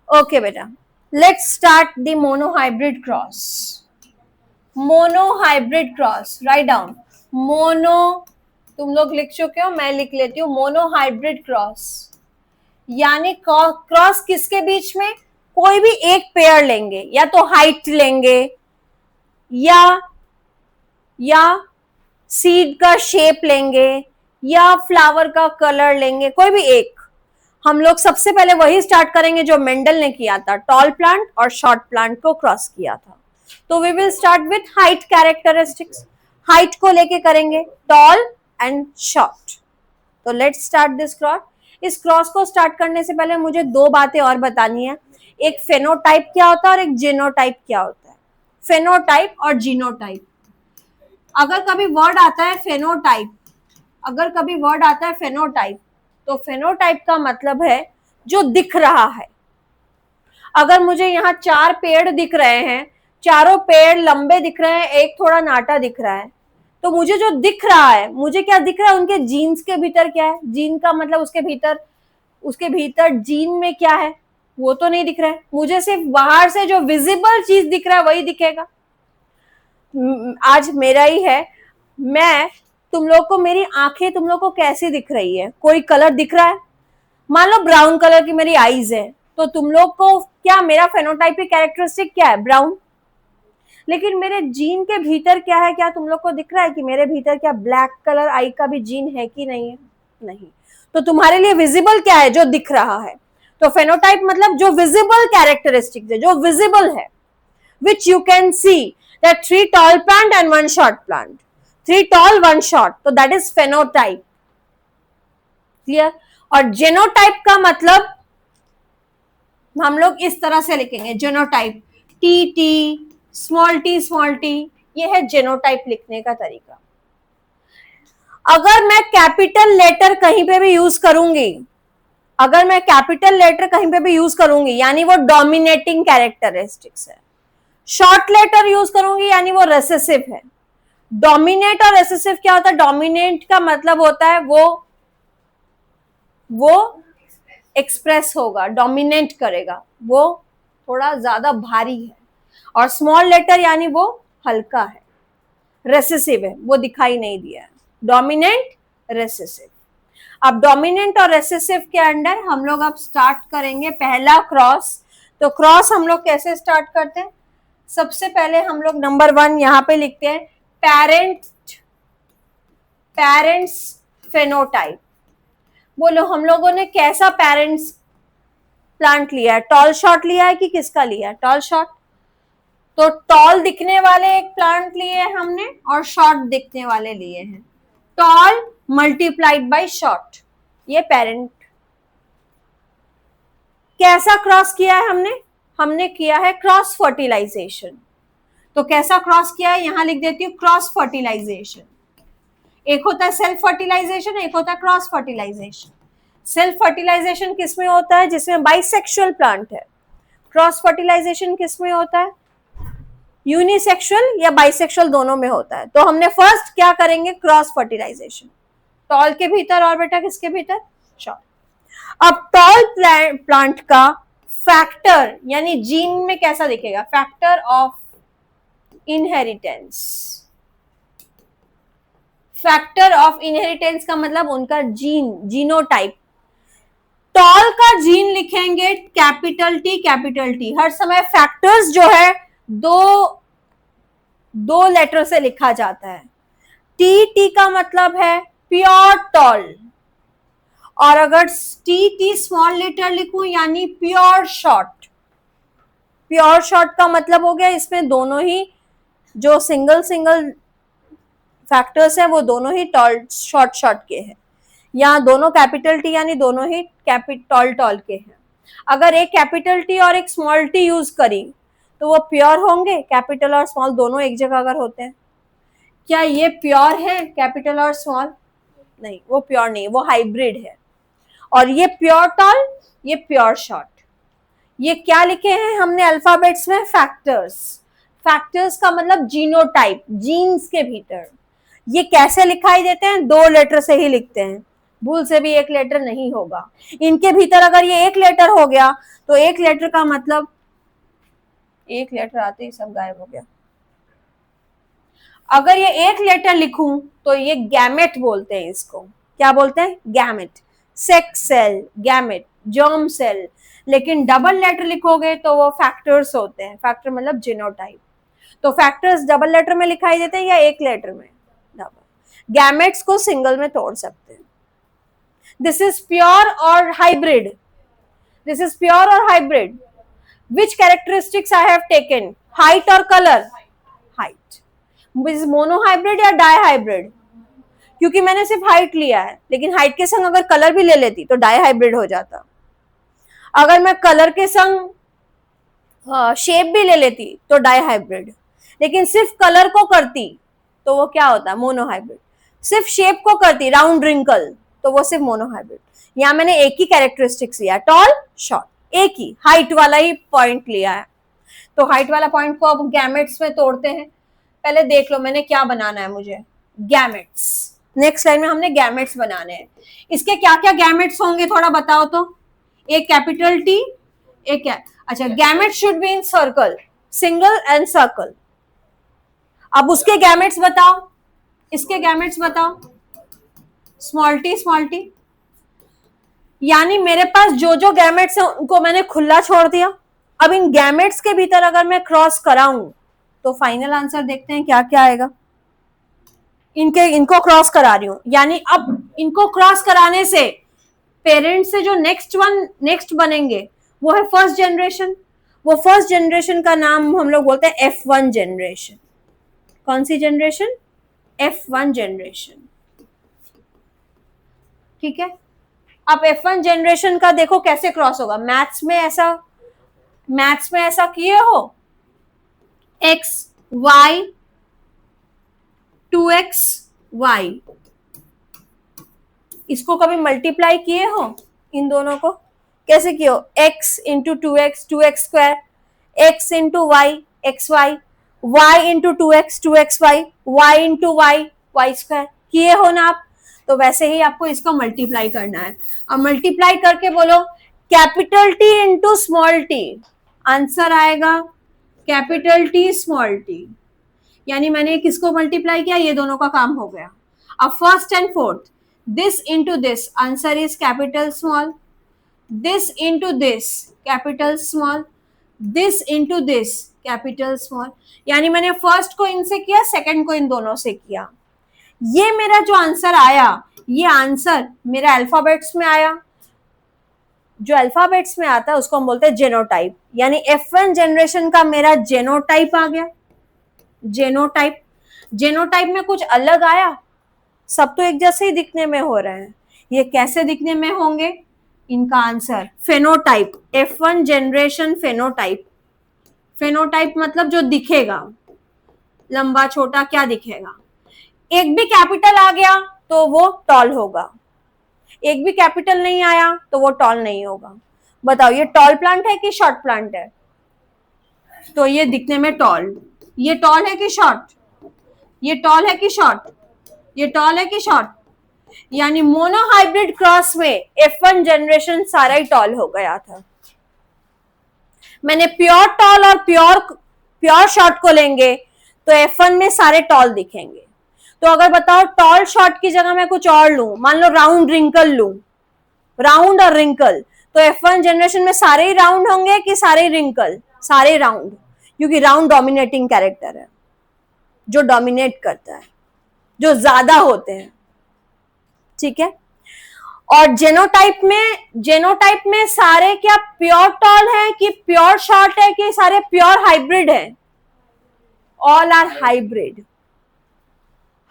Okay बेटा, let's start the monohybrid cross. Monohybrid cross, write down. Mono, तुम लोग लिख चुके हो, मैं लिख लेती हूँ. मोनोहाइब्रिड क्रॉस यानी क्रॉस किसके बीच में? कोई भी एक पेयर लेंगे, या तो हाइट लेंगे या सीड का शेप लेंगे या फ्लावर का कलर लेंगे, कोई भी एक. हम लोग सबसे पहले वही स्टार्ट करेंगे जो मेंडल ने किया था, टॉल प्लांट और शॉर्ट प्लांट को क्रॉस किया था. तो we will start with height characteristics. Height को लेके करेंगे, टॉल एंड शॉर्ट. तो लेट्स स्टार्ट दिस क्रॉस. इस क्रॉस को स्टार्ट करने से पहले मुझे दो बातें और बतानी है. एक फेनोटाइप क्या होता है और एक जीनोटाइप क्या होता है. फेनोटाइप और जीनोटाइप. अगर कभी वर्ड आता है फेनोटाइप, अगर कभी वर्ड आता है फेनोटाइप, तो फेनोटाइप का मतलब है जो दिख रहा है. अगर मुझे यहाँ 4 पेड़ दिख रहे हैं, चारों पेड़ लंबे दिख रहे हैं, एक थोड़ा नाटा दिख रहा है, तो मुझे जो दिख रहा है, मुझे क्या दिख रहा है? उनके जीन्स के भीतर क्या है? जीन का मतलब उसके भीतर जीन में क्या है वो तो नहीं दिख रहा है. मुझे सिर्फ बाहर से जो विजिबल चीज दिख रहा है वही दिखेगा. आज मेरा ही है, मैं तुम लोग को, मेरी आंखें तुम लोग को कैसी दिख रही है? कोई कलर दिख रहा है? मान लो ब्राउन कलर की मेरी आईज है, तो तुम लोग को क्या, मेरा फेनोटाइपिक कैरेक्टरिस्टिक क्या है? ब्राउन. लेकिन मेरे जीन के भीतर क्या है? क्या तुम लोग को दिख रहा है कि मेरे भीतर क्या ब्लैक कलर आई का भी जीन है कि नहीं है? नहीं. तो तुम्हारे लिए विजिबल क्या है? जो दिख रहा है. तो फेनोटाइप मतलब जो विजिबल कैरेक्टरिस्टिक है, जो विजिबल है, which you can see that 3 tall plant and 1 short plant, 3 tall 1 short, तो that is phenotype. क्लियर. और जेनोटाइप का मतलब हम लोग इस तरह से लिखेंगे, genotype, T T small T, ये है जेनोटाइप लिखने का तरीका. अगर मैं कैपिटल लेटर कहीं पे भी यूज करूंगी, अगर मैं कैपिटल लेटर कहीं पे भी यूज करूंगी, यानी वो डोमिनेटिंग कैरेक्टरिस्टिक्स है. शॉर्ट लेटर यूज करूंगी यानी वो रेसेसिव है. डोमिनेट और रेसेसिव क्या होता है? डोमिनेट का मतलब होता है वो एक्सप्रेस होगा, डोमिनेट करेगा, वो थोड़ा ज्यादा भारी है. और स्मॉल लेटर यानी वो हल्का है, रेसेसिव है, वो दिखाई नहीं दिया है. Dominant, recessive. अब डोमिनेंट और रेसेसिव के अंडर हम लोग अब स्टार्ट करेंगे पहला क्रॉस. तो क्रॉस हम लोग कैसे स्टार्ट करते हैं? सबसे पहले हम लोग नंबर 1 यहां पे लिखते हैं, पेरेंट्स फेनोटाइप. बोलो हम लोगों ने कैसा पेरेंट्स प्लांट लिया है? टॉल शॉर्ट लिया है कि किसका लिया है? Tall short. तो टॉल दिखने वाले एक प्लांट लिए हैं हमने और शॉर्ट दिखने वाले लिए हैं. टॉल मल्टीप्लाइड बाय शॉर्ट, ये पेरेंट. कैसा क्रॉस किया है हमने किया है क्रॉस फर्टिलाइजेशन. तो कैसा क्रॉस किया है? यहां लिख देती हूँ, क्रॉस फर्टिलाइजेशन. एक होता है सेल्फ फर्टिलाइजेशन, एक होता है क्रॉस फर्टिलाइजेशन. सेल्फ फर्टिलाइजेशन किसमें होता है? जिसमें बाइसेक्सुअल प्लांट है. क्रॉस फर्टिलाइजेशन किसमें होता है? यूनिसेक्सुअल या बाइसेक्सुअल दोनों में होता है. तो हमने फर्स्ट क्या करेंगे? Cross fertilisation. टॉल के भीतर और बेटा किसके भीतर? शॉर्ट. अब टॉल प्लांट का फैक्टर यानी जीन में कैसा दिखेगा? Factor of inheritance. Factor of inheritance का मतलब उनका जीन, जीनोटाइप. टॉल का जीन लिखेंगे कैपिटल टी. हर समय फैक्टर्स जो है दो लेटर से लिखा जाता है. टी का मतलब है प्योर टॉल, और अगर टी स्मॉल लेटर लिखूं यानी प्योर शॉर्ट. प्योर शॉर्ट का मतलब हो गया इसमें दोनों ही जो सिंगल फैक्टर्स हैं वो दोनों ही टॉल शॉर्ट के हैं. यहाँ दोनों कैपिटल टी यानी दोनों ही टॉल के हैं. अगर एक कैपिटल टी और एक स्मॉल टी यूज करी तो वो प्योर होंगे. कैपिटल और स्मॉल दोनों एक जगह अगर होते हैं, क्या ये प्योर है कैपिटल और स्मॉल? नहीं, वो प्योर नहीं, वो हाइब्रिड है. और ये प्योर टॉल, ये प्योर शॉर्ट. ये क्या लिखे हैं हमने अल्फाबेट्स में? फैक्टर्स. फैक्टर्स का मतलब जीनोटाइप, जीन्स के भीतर. ये कैसे लिखाई देते हैं? 2 लेटर से ही लिखते हैं. भूल से भी एक लेटर नहीं होगा। इनके भीतर अगर ये एक लेटर हो गया तो एक लेटर का मतलब एक लेटर आते ही सब गायब हो गया। अगर ये एक लेटर लिखूं तो ये गैमेट बोलते हैं इसको। क्या बोलते हैं? Gamete. Sex cell, gamete, germ cell. लेकिन डबल लेटर लिखोगे तो वो फैक्टर्स होते हैं। फैक्टर मतलब जीनोटाइप। तो फैक्टर्स डबल लेटर में लिखाई देते हैं या एक लेटर में? डबल। गैमेट्स को सिंगल में तोड़ सकते हैं। दिस इज प्योर और हाइब्रिड। दिस इज प्योर और hybrid. Which characteristics I have taken? Height और कलर? हाइट। मोनोहाइब्रिड या डाईहाइब्रिड? क्योंकि मैंने सिर्फ हाइट लिया है, लेकिन हाइट के संग अगर कलर भी ले लेती तो डाईहाइब्रिड हो जाता। अगर मैं कलर के संग शेप भी ले लेती तो डाईहाइब्रिड। लेकिन सिर्फ कलर को करती तो वो क्या होता? मोनोहाइब्रिड। सिर्फ शेप को करती, राउंड रिंकल, तो वो सिर्फ मोनोहाइब्रिड। यहां मैंने एक ही कैरेक्टरिस्टिक्स लिया, टॉल शॉर्ट, एक ही हाइट वाला ही पॉइंट लिया है। तो हाइट वाला पॉइंट को अब गैमेट्स में तोड़ते हैं। पहले देख लो मैंने क्या बनाना है मुझे, गैमेट्स। नेक्स्ट स्लाइड में हमने गैमेट्स बनाने हैं। इसके क्या क्या गैमेट्स होंगे थोड़ा बताओ तो। एक कैपिटल टी, एक क्या? अच्छा, gamete should be in circle, single and circle. अब उसके गैमेट्स बताओ, इसके गैमेट्स बताओ। Small T, small T. यानी मेरे पास जो जो गैमेट्स हैं उनको मैंने खुला छोड़ दिया। अब इन गैमेट्स के भीतर अगर मैं क्रॉस कराऊं तो फाइनल आंसर देखते हैं क्या क्या आएगा। इनको क्रॉस करा रही हूं, यानी अब इनको क्रॉस कराने से पेरेंट्स से जो नेक्स्ट बनेंगे वो है फर्स्ट जनरेशन। वो फर्स्ट जनरेशन का नाम हम लोग बोलते हैं F1 जनरेशन। कौन सी जनरेशन? F1 generation. ठीक है। अब F1 जनरेशन का देखो कैसे क्रॉस होगा। मैथ्स में ऐसा किए हो, x y 2x y, इसको कभी मल्टीप्लाई किए हो? इन दोनों को कैसे किए हो? x into 2x 2x square, x into y x y, y into 2x 2x y, y into y y square. किए हो ना आप? तो वैसे ही आपको इसको मल्टीप्लाई करना है। अब मल्टीप्लाई करके बोलो capital T into small T, answer आएगा कैपिटल टी स्मॉल टी। यानी मैंने किसको मल्टीप्लाई किया? ये दोनों का काम हो गया। अब first and fourth, this into this, answer is capital small. This into this capital small, this into this capital small. यानी मैंने फर्स्ट को इनसे किया, सेकंड को इन दोनों से किया। ये मेरा जो आंसर आया, ये आंसर मेरा अल्फाबेट्स में आया। जो अल्फाबेट्स में आता है उसको हम बोलते हैं जेनोटाइप। यानी F1 जनरेशन का मेरा जेनोटाइप आ गया। जेनोटाइप, जेनोटाइप में कुछ अलग आया? सब तो एक जैसे ही दिखने में हो रहे हैं। ये कैसे दिखने में होंगे? इनका answer phenotype. F1 generation phenotype. Phenotype मतलब जो दिखेगा, लंबा छोटा क्या दिखेगा। एक भी कैपिटल आ गया तो वो टॉल होगा, एक भी कैपिटल नहीं आया तो वो टॉल नहीं होगा। बताओ ये टॉल प्लांट है कि शॉर्ट प्लांट है? तो ये दिखने में टॉल, ये टॉल है कि शॉर्ट? ये टॉल है कि शॉर्ट? ये टॉल है कि शॉर्ट? यानी मोनोहाइब्रिड क्रॉस में F1 जनरेशन सारा ही टॉल हो गया था। मैंने प्योर टॉल और प्योर शॉर्ट को लेंगे तो F1 में सारे टॉल दिखेंगे। तो अगर बताओ टॉल शॉर्ट की जगह मैं कुछ और लूं, मान लो राउंड रिंकल लूं, राउंड और रिंकल, तो F1 जनरेशन में सारे ही राउंड होंगे कि सारे ही रिंकल? सारे राउंड, क्योंकि राउंड डोमिनेटिंग कैरेक्टर है, जो डोमिनेट करता है, जो ज्यादा होते हैं। ठीक है। और जेनोटाइप में सारे क्या प्योर टॉल है कि प्योर शॉर्ट है कि सारे प्योर हाइब्रिड है? All are hybrid.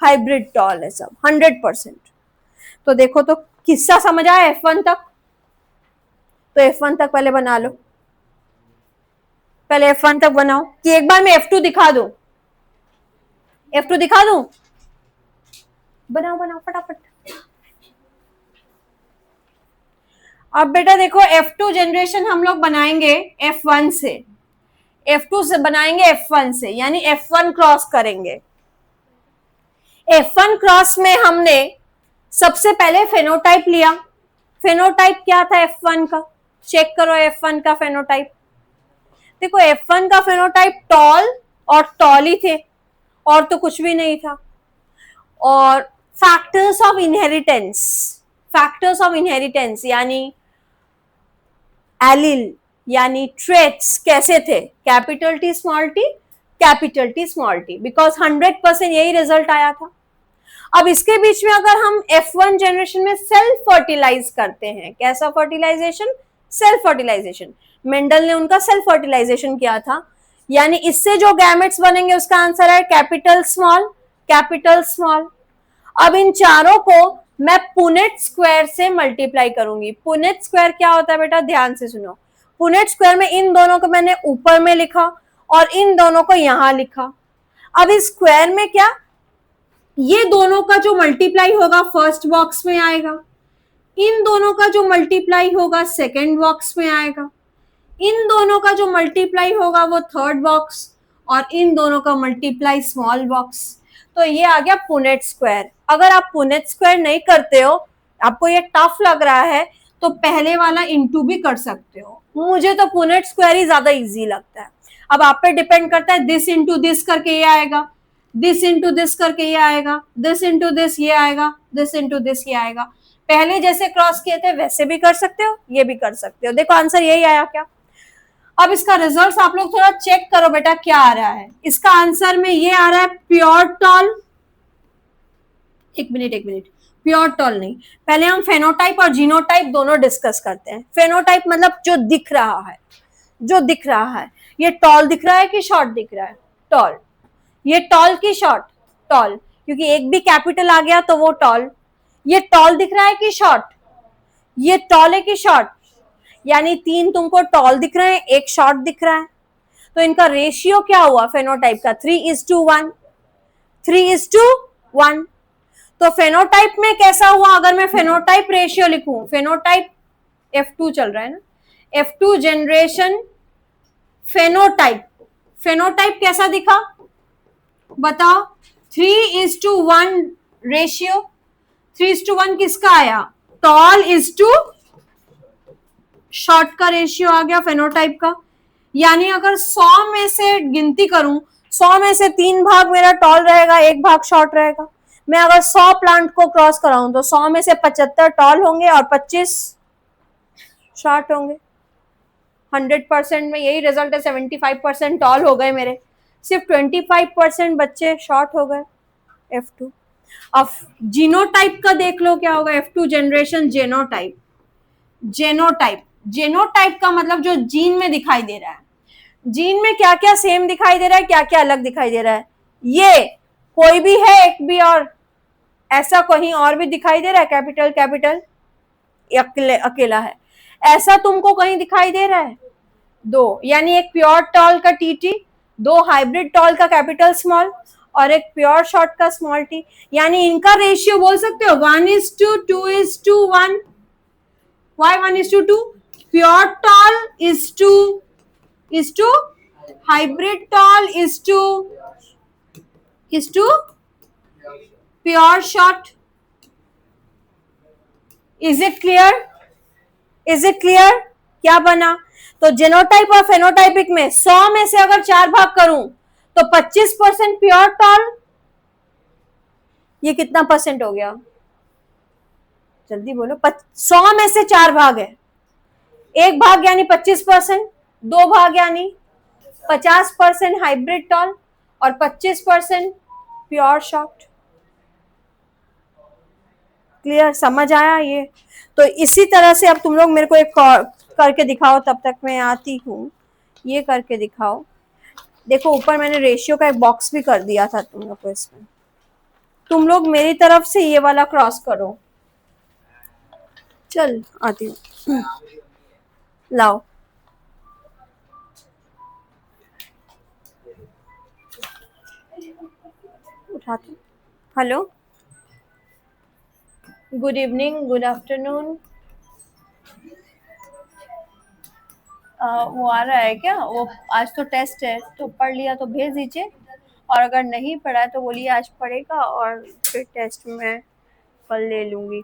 Hybrid tall है सब 100%। तो देखो तो किस्सा समझ आया F1 तक? तो F1 तक पहले बना लो, पहले F1 तक बनाओ कि एक बार मैं F2 दिखा दूं। F2 दिखा दूं? बनाओ बनाओ फटाफट। अब बेटा देखो F2 जनरेशन हम लोग बनाएंगे F1 से, F2 से बनाएंगे F1 से, यानी F1 क्रॉस करेंगे। F1 क्रॉस में हमने सबसे पहले फेनोटाइप लिया, फेनोटाइप क्या था F1 का, चेक करो F1 का फेनोटाइप। देखो F1 का फेनोटाइप टॉल और टॉल ही थे, और तो कुछ भी नहीं था। और factors of inheritance, factors of inheritance यानी एलिल यानी ट्रेट्स कैसे थे, capital T small T, capital T small T, because 100% यही रिजल्ट आया था। अब इसके बीच में अगर हम F1 जनरेशन में सेल्फ फर्टिलाइज करते हैं, कैसा फर्टिलाइजेशन, सेल्फ फर्टिलाइजेशन, मेंडल ने उनका सेल्फ फर्टिलाइजेशन किया था, यानी इससे जो गैमेट्स बनेंगे उसका आंसर है कैपिटल स्मॉल, कैपिटल स्मॉल। अब इन चारों को मैं पुनेट स्क्वायर से मल्टीप्लाई करूंगी। पुनेट स्क्वायर क्या होता है बेटा, ध्यान से सुनो। पुनेट स्क्वायर में इन दोनों को मैंने ऊपर में लिखा और इन दोनों को यहां लिखा। अब इस स्क्वायर में क्या, ये दोनों का जो मल्टीप्लाई होगा फर्स्ट बॉक्स में आएगा, इन दोनों का जो मल्टीप्लाई होगा सेकेंड बॉक्स में आएगा, इन दोनों का जो मल्टीप्लाई होगा वो थर्ड बॉक्स, और इन दोनों का मल्टीप्लाई स्मॉल बॉक्स। तो ये आ गया पुनेट स्क्वायर। अगर आप पुनेट स्क्वायर नहीं करते हो, आपको ये टफ लग रहा है, तो पहले वाला इंटू भी कर सकते हो। मुझे तो पुनेट स्क्वायर ही ज्यादा इजी लगता है। अब आप पे डिपेंड करता है, दिस इंटू दिस करके ये आएगा, दिस इंटू दिस करके ये आएगा, दिस इंटू दिस ये आएगा, दिस इंटू दिस ये आएगा। पहले जैसे क्रॉस किए थे वैसे भी कर सकते हो, ये भी कर सकते हो। देखो आंसर यही आया क्या। अब इसका रिजल्ट आप लोग थोड़ा चेक करो बेटा क्या आ रहा है। इसका आंसर में ये आ रहा है प्योर टॉल, एक मिनट, प्योर टॉल नहीं, पहले हम फेनोटाइप और जीनोटाइप दोनों डिस्कस करते हैं। फेनोटाइप मतलब जो दिख रहा है, जो दिख रहा है, ये टॉल दिख रहा है कि शॉर्ट दिख रहा है, टॉल। ये टॉल की शॉर्ट, टॉल, क्योंकि एक भी कैपिटल आ गया तो वो टॉल। ये टॉल दिख रहा है कि शॉर्ट, ये टॉल है कि शॉर्ट, यानी 3 तुमको टॉल दिख रहे हैं, एक शॉर्ट दिख रहा है। तो इनका रेशियो क्या हुआ फेनोटाइप का, 3:1, 3:1। तो फेनोटाइप में कैसा हुआ, अगर मैं फेनोटाइप रेशियो लिखूं, फेनोटाइप F2 चल रहा है ना, F2 जनरेशन फेनोटाइप, फेनोटाइप कैसा दिखा बताओ, 3:1 रेशियो। 3:1 किसका आया, टॉल इज टू शॉर्ट का रेशियो आ गया फेनोटाइप का। यानी अगर 100 में से गिनती करूं, 100 में से 3 भाग मेरा टॉल रहेगा, 1 भाग शॉर्ट रहेगा। मैं अगर 100 प्लांट को क्रॉस कराऊं तो 100 में से 75 टॉल होंगे और 25 शॉर्ट होंगे। 100% में यही रिजल्ट है, 75% टॉल हो गए मेरे, सिर्फ 25% बच्चे शॉर्ट हो गए F2। अब जीनोटाइप का देख लो क्या होगा, F2 generation genotype. Genotype, genotype का मतलब जो जीन में दिखाई दे रहा है, जीन में क्या क्या सेम दिखाई दे रहा है, क्या क्या अलग दिखाई दे रहा है। ये कोई भी है एक भी, और ऐसा कहीं और भी दिखाई दे रहा है, कैपिटल कैपिटल अकेला है, ऐसा तुमको कहीं दिखाई दे रहा है, 2, यानी एक प्योर टॉल का टीटी, 2 हाइब्रिड टॉल का कैपिटल स्मॉल, और एक प्योर शॉर्ट का स्मॉल टी। यानी इनका रेशियो बोल सकते हो 1:2:1। Why 1:2? Pure tall is to hybrid tall is to pure short. Is it clear? Is it clear? क्या बना, तो जेनोटाइप और फेनोटाइपिक में 100 में से अगर 4 भाग करूं तो 25% प्योर टॉल, ये कितना परसेंट हो गया, जल्दी बोलो। 100 में से 4 भाग है, 1 भाग यानी 25%, 2 भाग यानी 50% हाइब्रिड टॉल और 25% प्योर शॉर्ट। क्लियर, समझ आया ये। तो इसी तरह से अब तुम लोग मेरे को एक करके दिखाओ, तब तक मैं आती हूँ, ये करके दिखाओ। देखो ऊपर मैंने रेशियो का एक बॉक्स भी कर दिया था तुम लोग को, इसमें तुम लोग मेरी तरफ से ये वाला क्रॉस करो। चल आती हूँ, लाओ उठाती। Hello, good evening, good afternoon. वो आ रहा है क्या, वो आज तो टेस्ट है, तो पढ़ लिया तो भेज दीजिए, और अगर नहीं पढ़ा है तो बोलिए आज पढ़ेगा और फिर टेस्ट में कल ले लूंगी।